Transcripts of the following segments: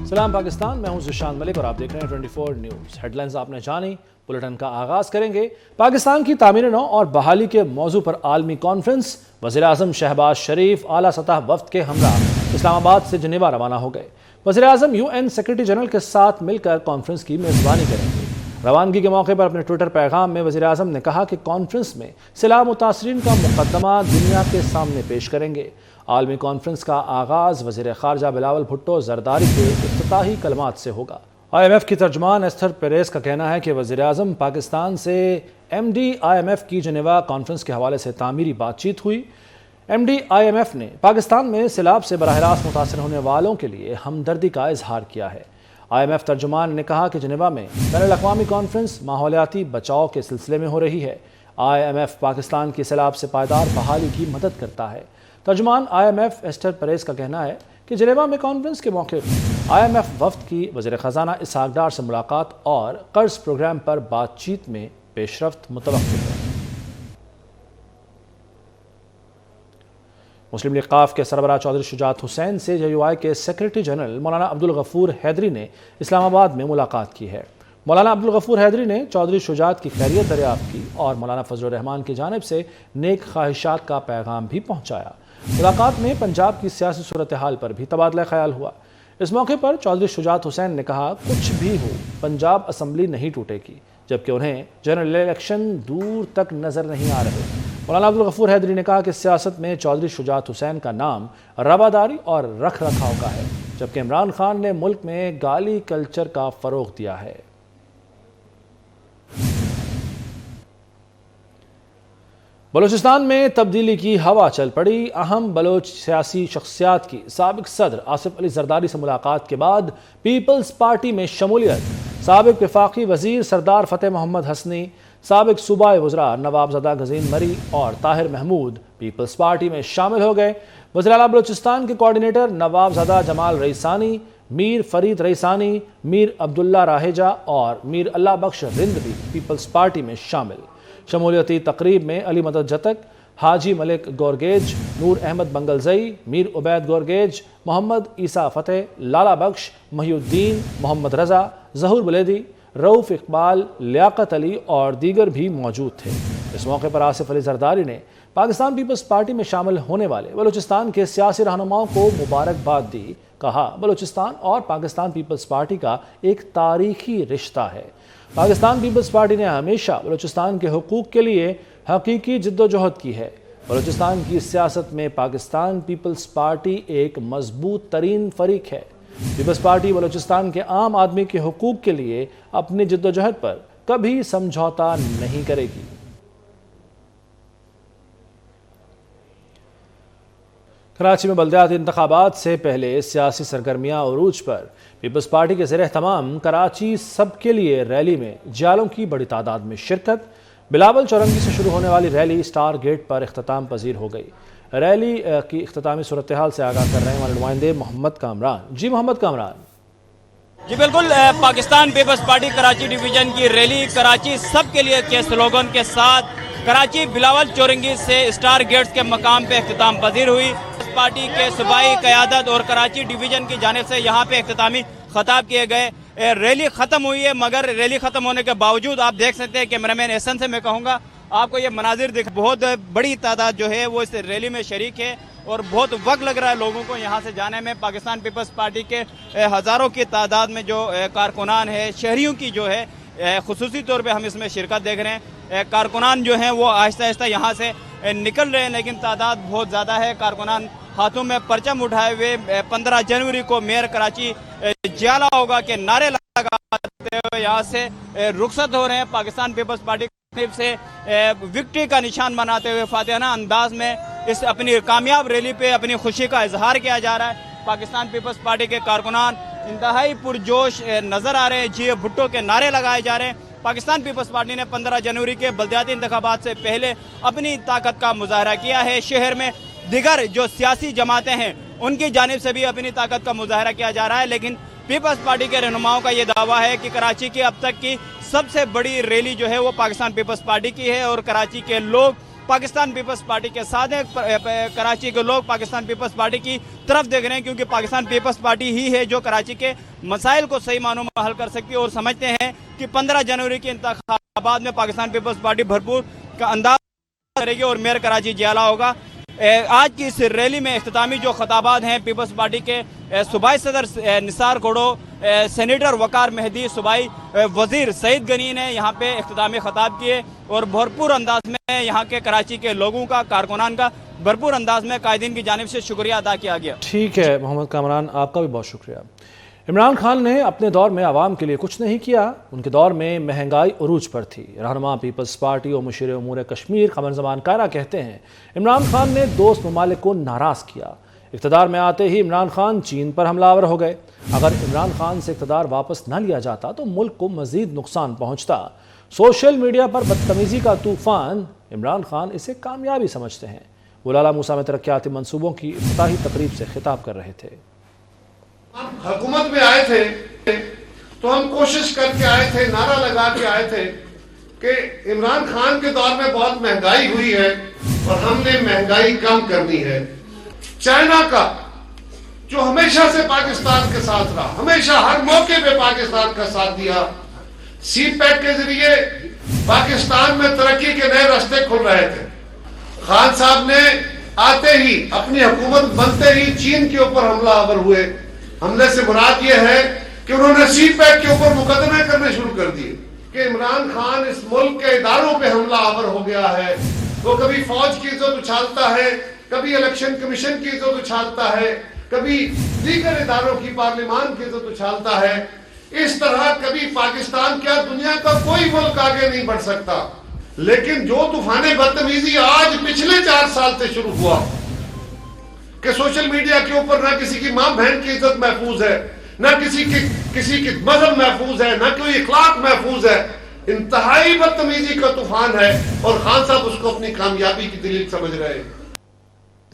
सलाम पाकिस्तान, मैं हूं ज़िशान मलिक और आप देख रहे हैं 24 न्यूज़। हेडलाइंस आपने जानी, बुलेटिन का आगाज़ करेंगे पाकिस्तान की तामीर नौ और बहाली के मौजू पर आलमी कॉन्फ्रेंस। वज़ीर-ए-आज़म शहबाज शरीफ आला सतह वफ्द के हमरा इस्लामाबाद से जिनेवा रवाना हो गए। वज़ीर-ए-आज़म UN सेक्रेटरी जनरल के साथ मिलकर कॉन्फ्रेंस की मेज़बानी करेंगे। रवानगी के मौके पर अपने ट्विटर पैगाम में वज़ीर-ए-आज़म ने कहा कि कॉन्फ्रेंस में सिलाह मुतासरीन का मुकदमा दुनिया के सामने पेश करेंगे। आलमी कॉन्फ्रेंस का आगाज़ वज़ीर ख़ारजा बिलावल भुट्टो ज़रदारी के इफ्तिताही कलमात से होगा। IMF की तर्जुमान एस्थर पेरेस का कहना है कि वज़ीर-ए-आज़म पाकिस्तान से MD IMF की जिनेवा कॉन्फ्रेंस के हवाले से तामीरी बातचीत हुई। MD IMF ने पाकिस्तान में सैलाब से बराह रास्त मुतासर होने वालों के लिए हमदर्दी का इजहार किया है। IMF तर्जुमान ने कहा कि जिनेवा में बैनुल-अक़वामी कॉन्फ्रेंस माहौलियाती बचाव के सिलसिले में हो रही है। IMF पाकिस्तान की सैलाब से पायदार बहाली की मदद करता है। तर्जुमान IMF एस्थर पेरेस का कहना है कि जिनेवा में कॉन्फ्रेंस के मौके पर IMF वफ्द की वज़ीर ख़ज़ाना इसहाक डार से मुलाकात और कर्ज प्रोग्राम पर बातचीत में पेशरफ्त मुतवक्किल है। मुस्लिम लीग क़ाफ के सरबराह चौधरी शुजात हुसैन से JUI के सेक्रेटरी जनरल मौलाना अब्दुल गफूर हैदरी ने इस्लामाबाद में मुलाकात की है। मौलाना अब्दुल गफूर हैदरी ने चौधरी शुजात की खैरियत दरियाफ्त की और मौलाना फजल रहमान की जानिब से नेक ख्वाहिशात का पैगाम भी पहुँचाया। मुलाकात में पंजाब की सियासी सूरत हाल पर भी तबादला ख्याल हुआ। इस मौके पर चौधरी शुजात हुसैन ने कहा, कुछ भी हो पंजाब असम्बली नहीं टूटेगी, जबकि उन्हें जनरल इलेक्शन दूर तक नजर नहीं आ रहे। मौलाना अब्दुल गफूर हैदरी ने कहा कि सियासत में चौधरी शुजात हुसैन का नाम रवादारी और रख रखाव का है, जबकि इमरान खान ने मुल्क में गाली कल्चर का फरोग दिया है। बलूचिस्तान में तब्दीली की हवा चल पड़ी। अहम बलोच सियासी शख्सियात की साबिक सदर आसिफ अली जरदारी से मुलाकात के बाद पीपल्स पार्टी में शमूलियत। साबिक वफाकी वजीर सरदार फतेह मोहम्मद हसनी, साबिक सूबाई वज़रा नवाबज़दा गज़ीन मरी और ताहिर महमूद पीपल्स पार्टी में शामिल हो गए। वज़ीर आला बलूचिस्तान के कोऑर्डिनेटर नवाबज़दा जमाल रईसानी, मीर फरीद रईसानी, मीर अब्दुल्ला राहेजा और मीर अल्लाह बख्श रिंद भी पीपल्स पार्टी में शामिल। शमूलियती तकरीब में अली मदद जतक, हाजी मलिक गोरगेज, नूर अहमद बंगलजई, मीर उबैद गोरगेज, मोहम्मद ईसा फतेह, लाला बख्श, महिउद्दीन, मोहम्मद रज़ा, ज़हूर बुलेदी, रऊफ़ इकबाल, लियाकत अली और दीगर भी मौजूद थे। इस मौके पर आसिफ अली जरदारी ने पाकिस्तान पीपल्स पार्टी में शामिल होने वाले बलूचिस्तान के सियासी रहनुमाओं को मुबारकबाद दी। कहा, बलूचिस्तान और पाकिस्तान पीपल्स पार्टी का एक तारीखी रिश्ता है। पाकिस्तान पीपल्स पार्टी ने हमेशा बलूचिस्तान के हुकूक के लिए हकीकी जिद्दोजहद की है। बलूचिस्तान की सियासत में पाकिस्तान पीपल्स पार्टी एक मजबूत तरीन फरीक है। पीपल्स पार्टी बलूचिस्तान के आम आदमी के हुकूक के लिए अपनी जिद्दोजहद पर कभी समझौता नहीं करेगी। कराची में बल्दियाती इंतखाबात से पहले सियासी सरगर्मियां उरूज पर। पीपल्स पार्टी के ज़ेर तमाम कराची सबके लिए रैली में जालों की बड़ी तादाद में शिरकत। बिलावल चौरंगी से शुरू होने वाली रैली स्टार गेट पर इख्तिताम पजीर हो गई। रैली की इख्तितामी सूरत हाल से आगाह कर रहे हैं हमारे नुमाइंदे मोहम्मद कामरान। जी मोहम्मद कामरान। जी बिल्कुल, पाकिस्तान पीपल्स पार्टी कराची डिवीजन की रैली कराची सबके लिए के स्लोगन के साथ कराची बिलावल चौरंगी से स्टार गेट्स के मकाम पे इख्तिताम पजीर हुई। पार्टी के सूबाई क़यादत और कराची डिवीजन की जानिब से यहाँ पे इख्तितामी खताब किए गए। रैली ख़त्म हुई है, मगर रैली ख़त्म होने के बावजूद आप देख सकते हैं कैमरामैन एहसन से मैं कहूँगा आपको ये मनाजिर दिख, बहुत बड़ी तादाद जो है वो इस रैली में शरीक है और बहुत वक्त लग रहा है लोगों को यहाँ से जाने में। पाकिस्तान पीपल्स पार्टी के हज़ारों की तादाद में जो कारकुनान है, शहरियों की जो है खुसूसी तौर पे हम इसमें शिरकत देख रहे हैं। कारकुनान जो हैं वो आहिस्ता आहिस्ता यहाँ से निकल रहे हैं, लेकिन तादाद बहुत ज़्यादा है। कारकुनान हाथों में परचम उठाए हुए 15 जनवरी को मेयर कराची जियाला होगा के नारे लगाते हुए यहाँ से रुखसत हो रहे हैं। पाकिस्तान पीपल्स पार्टी से विक्ट्री का निशान मनाते हुए फातिहाना अंदाज में इस अपनी कामयाब रैली पे अपनी खुशी का इजहार किया जा रहा है। पाकिस्तान पीपल्स पार्टी के कारकुनान इंतहाई पुरजोश नजर आ रहे हैं। जी भुट्टो के नारे लगाए जा रहे हैं। पाकिस्तान पीपल्स पार्टी ने 15 जनवरी के बल्दियाती इंतखाबात से पहले अपनी ताकत का मुजाहरा किया है। शहर में दिगर जो सियासी जमातें हैं उनकी जानिब से भी अपनी ताकत का मुजाहरा किया जा रहा है, लेकिन पीपल्स पार्टी के रहनुमाओं का ये दावा है कि कराची की अब तक की सबसे बड़ी रैली जो है वो पाकिस्तान पीपल्स पार्टी की है और कराची के लोग पाकिस्तान पीपल्स पार्टी के साथ हैं। कराची के लोग पाकिस्तान पीपल्स पार्टी की तरफ देख रहे हैं, क्योंकि पाकिस्तान पीपल्स पार्टी ही है जो कराची के मसाइल को सही मानों में हल कर सकती है। और समझते हैं कि 15 जनवरी के इंतखाबात में पाकिस्तान पीपल्स पार्टी भरपूर का अंदाज करेगी और मेयर कराची जियाला होगा। आज की इस रैली में इख्तितामी जो खताबात हैं पीपल्स पार्टी के सूबाई सदर निसार कोड़ो, सेनेटर वकार मेहदी, सूबाई वजीर सईद गनी ने यहाँ पे इख्तितामी खताब किए और भरपूर अंदाज में यहाँ के कराची के लोगों का, कारकुनान का भरपूर अंदाज में कायदीन की जानिब से शुक्रिया अदा किया गया। ठीक है मोहम्मद कामरान, आपका भी बहुत शुक्रिया। इमरान खान ने अपने दौर में आवाम के लिए कुछ नहीं किया। उनके दौर में महंगाई उरूज पर थी। रहनुमा पीपल्स पार्टी और मुशीर उमूर कश्मीर क़मर ज़मान कायरा कहते हैं इमरान खान ने दोस्त ममालिक को नाराज़ किया। इक़्तिदार में आते ही इमरान खान चीन पर हमलावर हो गए। अगर इमरान खान से इक़्तिदार वापस न लिया जाता तो मुल्क को मज़ीद नुकसान पहुँचता। सोशल मीडिया पर बदतमीज़ी का तूफ़ान, इमरान खान इसे कामयाबी समझते हैं। वो लाला मूसा में तरक्याती मनसूबों की इफ्तिताही तकरीब से खिताब कर रहे थे। हम हुकूमत में आए थे तो हम कोशिश करके आए थे, नारा लगा के आए थे कि इमरान खान के दौर में बहुत महंगाई हुई है और हमने महंगाई कम करनी है। चाइना का जो हमेशा से पाकिस्तान के साथ रहा, हमेशा हर मौके पे पाकिस्तान का साथ दिया, सी पैक के जरिए पाकिस्तान में तरक्की के नए रास्ते खुल रहे थे। खान साहब ने आते ही, अपनी हुकूमत बनते ही चीन के ऊपर हमलावर हुए। हमले से मुराद ये है कि उन्होंने सी पैक के ऊपर मुकदमे करने शुरू कर दिए कि इमरान खान इस मुल्क के इदारों पे हमलावर हो गया है। वो कभी फौज की इज्जत उछालता है, कभी इलेक्शन कमीशन की इज्जत उछालता है, कभी दीगर इदारों की, पार्लियामान की इज्जत उछालता है। इस तरह कभी पाकिस्तान क्या दुनिया का कोई मुल्क आगे नहीं बढ़ सकता। लेकिन जो तूफाने बदतमीजी आज पिछले 4 साल से शुरू हुआ कि सोशल मीडिया के ऊपर ना किसी की मां बहन की इज्जत महफूज है, ना किसी की मजहब महफूज है, ना कोई इखलाक महफूज है, इंतहाई बदतमीजी का तूफान है और खान साहब उसको अपनी कामयाबी की दलील समझ रहे हैं।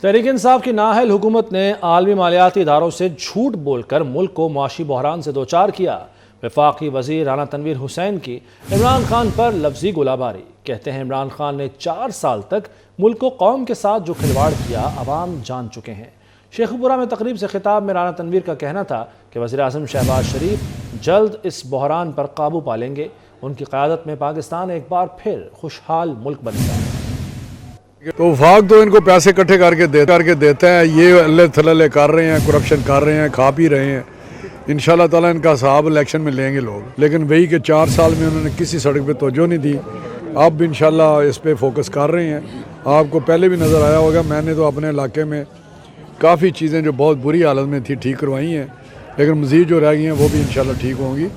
तहरीक इंसाफ की नाअहल हुकूमत ने आलमी मालियाती इदारों से झूठ बोलकर मुल्क को मुआशी बहरान से दोचार किया। वफाकी वजीर राना तनवीर हुसैन की इमरान खान पर लफ्जी गोलाबारी। कहते हैं इमरान खान ने 4 साल तक मुल्क को कौम के साथ जो खिलवाड़ किया अवाम जान चुके हैं। शेखपुरा में तकरीब से खिताब में राना तनवीर का कहना था कि वज़ीर आज़म शहबाज शरीफ जल्द इस बहरान पर काबू पा लेंगे। उनकी क़यादत में पाकिस्तान एक बार फिर खुशहाल मुल्क बनेगा। तो वफाक तो इनको पैसे इकट्ठे करके देता है, ये अल्ले थल्ले कर रहे हैं, करप्शन कर रहे हैं, खा पी रहे हैं। इंशाल्लाह ताला इनका हिसाब इलेक्शन में लेंगे लोग। लेकिन वही कि 4 साल में उन्होंने किसी सड़क पे तवज्जो नहीं दी। अब इंशाल्लाह इस पे फोकस कर रहे हैं। आपको पहले भी नज़र आया होगा, मैंने तो अपने इलाके में काफ़ी चीज़ें जो बहुत बुरी हालत में थी ठीक करवाई हैं, लेकिन मज़ीद जो रह गई हैं वो भी इंशाल्लाह ठीक होंगी।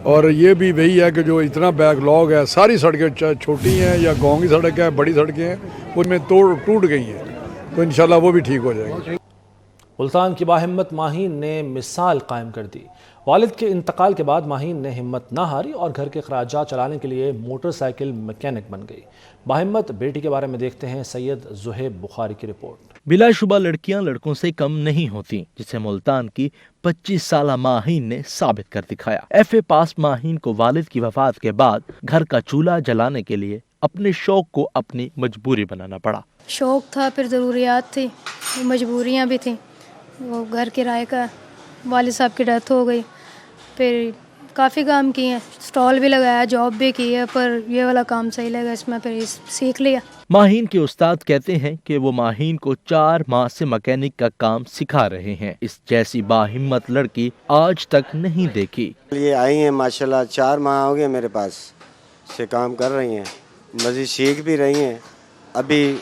और ये भी वही है कि जो इतना बैकलॉग है, सारी सड़कें छोटी हैं या गाँव की सड़क है, बड़ी सड़कें हैं, उनमें टूट गई हैं, तो इंशाल्लाह वो भी ठीक हो जाएगी। मुल्तान की बाहिम्मत माहीन ने मिसाल कायम कर दी। वालिद के इंतकाल के बाद माहीन ने हिम्मत ना हारी और घर के खराजात चलाने के लिए मोटरसाइकिल मैकेनिक बन गई। बाहिम्मत बेटी के बारे में देखते हैं सैयद ज़ुहैब बुखारी की रिपोर्ट। बिलाशुबा लड़कियां लड़कों से कम नहीं होती, जिसे मुल्तान की 25 साला माहीन ने साबित कर दिखाया। FA पास माहीन को वालिद की वफात के बाद घर का चूल्हा जलाने के लिए अपने शौक को अपनी मजबूरी बनाना पड़ा। शौक था, फिर ज़रूरियात थी, मजबूरियाँ भी थी। वो घर किराए का, वालिद साहब की डेथ हो गई, फिर काफ़ी काम किए हैं, स्टॉल भी लगाया, जॉब भी की है, पर ये वाला काम सही लगा, इसमें फिर सीख लिया। माहीन के उस्ताद कहते हैं कि वो माहीन को 4 माह से मैकेनिक का काम सिखा रहे हैं। इस जैसी बाहिम्मत लड़की आज तक नहीं देखी। ये आई हैं माशाल्लाह, 4 माह हो गए मेरे पास से काम कर रही हैं, मज़ीद सीख भी रही हैं। अभी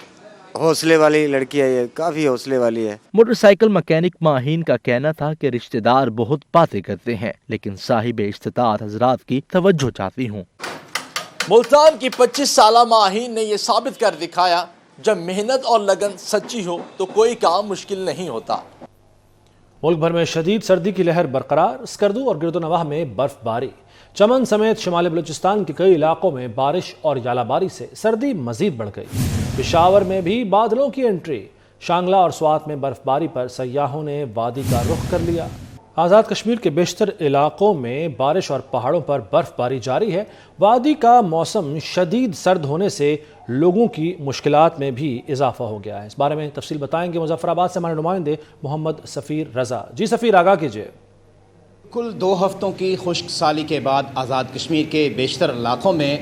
हौसले वाली लड़की है, ये काफी हौसले वाली है। मोटरसाइकिल मैकेनिक माहीन का कहना था कि रिश्तेदार बहुत बातें करते हैं, लेकिन साहिब इस्तिताअत हजरात की तवज्जो चाहती हूँ। मुल्तान की 25 साला माहीन ने ये साबित कर दिखाया, जब मेहनत और लगन सच्ची हो तो कोई काम मुश्किल नहीं होता। मुल्क भर में शदीद सर्दी की लहर बरकरार। स्कर्दू और गिरदोनवाह में बर्फबारी। चमन समेत शिमाली बलूचिस्तान के कई इलाकों में बारिश और यालाबारी से सर्दी मजीद बढ़ गई। पेशावर में भी बादलों की एंट्री। शांगला और स्वात में बर्फबारी पर सयाहों ने वादी का रुख कर लिया। آزاد کشمیر کے بیشتر علاقوں میں بارش اور پہاڑوں پر برف باری جاری ہے۔ وادی کا موسم شدید سرد ہونے سے لوگوں کی مشکلات میں بھی اضافہ ہو گیا ہے۔ اس بارے میں تفصیل بتائیں گے مظفر آباد سے ہمارے نمائندے محمد سفیر رضا۔ جی سفیر، آگاہ کیجیے۔ کل 2 ہفتوں کی خشک سالی کے بعد آزاد کشمیر کے بیشتر علاقوں میں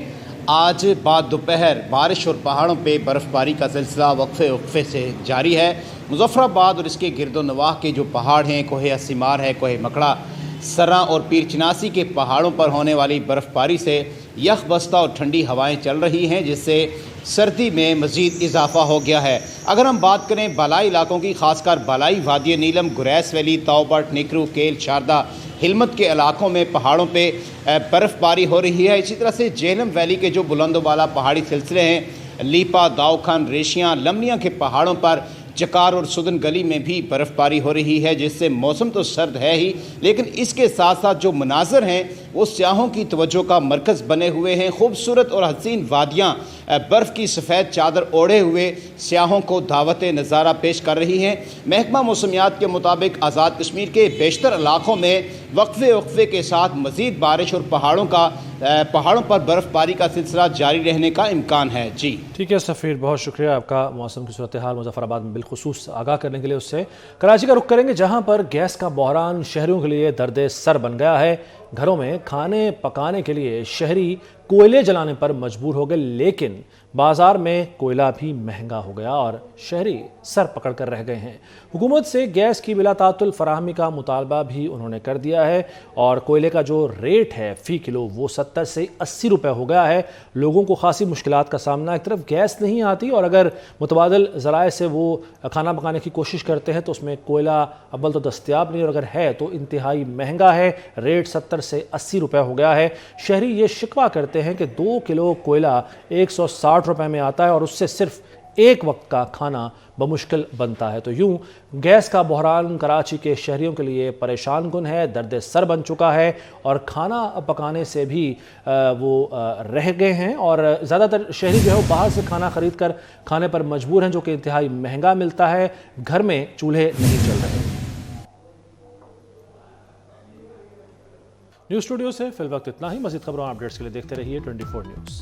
آج بعد دوپہر بارش اور پہاڑوں پہ برف باری کا سلسلہ وقفے سے جاری ہے۔ مظفر آباد اور اس کے گرد و نواح کے جو پہاڑ ہیں، کوہ اسمار ہے، کوہ مکڑا، سراں اور پیر چناسی کے پہاڑوں پر ہونے والی برف باری سے یخ بستہ اور ٹھنڈی ہوائیں چل رہی ہیں، جس سے سردی میں مزید اضافہ ہو گیا ہے۔ اگر ہم بات کریں بالائی علاقوں کی، خاص کر بالائی وادی نیلم، گریس ویلی، تاؤبٹ، نیکرو، کیل، شاردہ، ہلمت کے علاقوں میں پہاڑوں پہ برف باری ہو رہی ہے۔ اسی طرح سے جہلم ویلی کے جو بلند و بالا پہاڑی سلسلے ہیں، لیپا، داؤکھان، ریشیاں، لمنیاں کے پہاڑوں پر چکار اور سدن گلی میں بھی برف باری ہو رہی ہے، جس سے موسم تو سرد ہے ہی، لیکن اس کے ساتھ ساتھ جو مناظر ہیں وہ سیاحوں کی توجہ کا مرکز بنے ہوئے ہیں۔ خوبصورت اور حسین وادیاں برف کی سفید چادر اوڑھے ہوئے سیاحوں کو دعوت نظارہ پیش کر رہی ہیں۔ محکمہ موسمیات کے مطابق آزاد کشمیر کے بیشتر علاقوں میں وقفے کے ساتھ مزید بارش اور پہاڑوں پر برف باری کا سلسلہ جاری رہنے کا امکان ہے۔ جی ٹھیک ہے سفیر، بہت شکریہ آپ کا موسم کی صورتحال مظفر آباد میں بالخصوص آگاہ کرنے کے لیے۔ اس سے کراچی کا رخ کریں گے، جہاں پر گیس کا بحران شہریوں کے لیے درد سر بن گیا ہے۔ گھروں میں کھانے پکانے کے لیے شہری کوئلے جلانے پر مجبور ہو گئے، لیکن بازار میں کوئلہ بھی مہنگا ہو گیا اور شہری سر پکڑ کر رہ گئے ہیں۔ حکومت سے گیس کی بلا تعطل فراہمی کا مطالبہ بھی انہوں نے کر دیا ہے، اور کوئلے کا جو ریٹ ہے فی کلو وہ 70 سے 80 روپے ہو گیا ہے۔ لوگوں کو خاصی مشکلات کا سامنا، ایک طرف گیس نہیں آتی اور اگر متبادل ذرائع سے وہ کھانا پکانے کی کوشش کرتے ہیں تو اس میں کوئلہ اول تو دستیاب نہیں، اور اگر ہے تو انتہائی مہنگا ہے، ریٹ 70 سے 80 روپے ہو گیا ہے۔ شہری یہ شکوہ کرتے ہیں کہ 2 کلو کوئلہ 160 روپے میں آتا ہے اور اس سے صرف ایک وقت کا کھانا بمشکل بنتا ہے۔ تو یوں گیس کا بحران کراچی کے شہریوں کے لیے پریشان کن ہے، درد سر بن چکا ہے، اور کھانا پکانے سے بھی وہ رہ گئے ہیں، اور زیادہ تر شہری جو ہے وہ باہر سے کھانا خرید کر کھانے پر مجبور ہیں، جو کہ انتہائی مہنگا ملتا ہے۔ گھر میں چولہے نہیں چل رہے۔ نیوز اسٹوڈیو سے فی الوقت اتنا ہی۔ مزید خبروں اپڈیٹس کے لیے دیکھتے رہیے 24 نیوز۔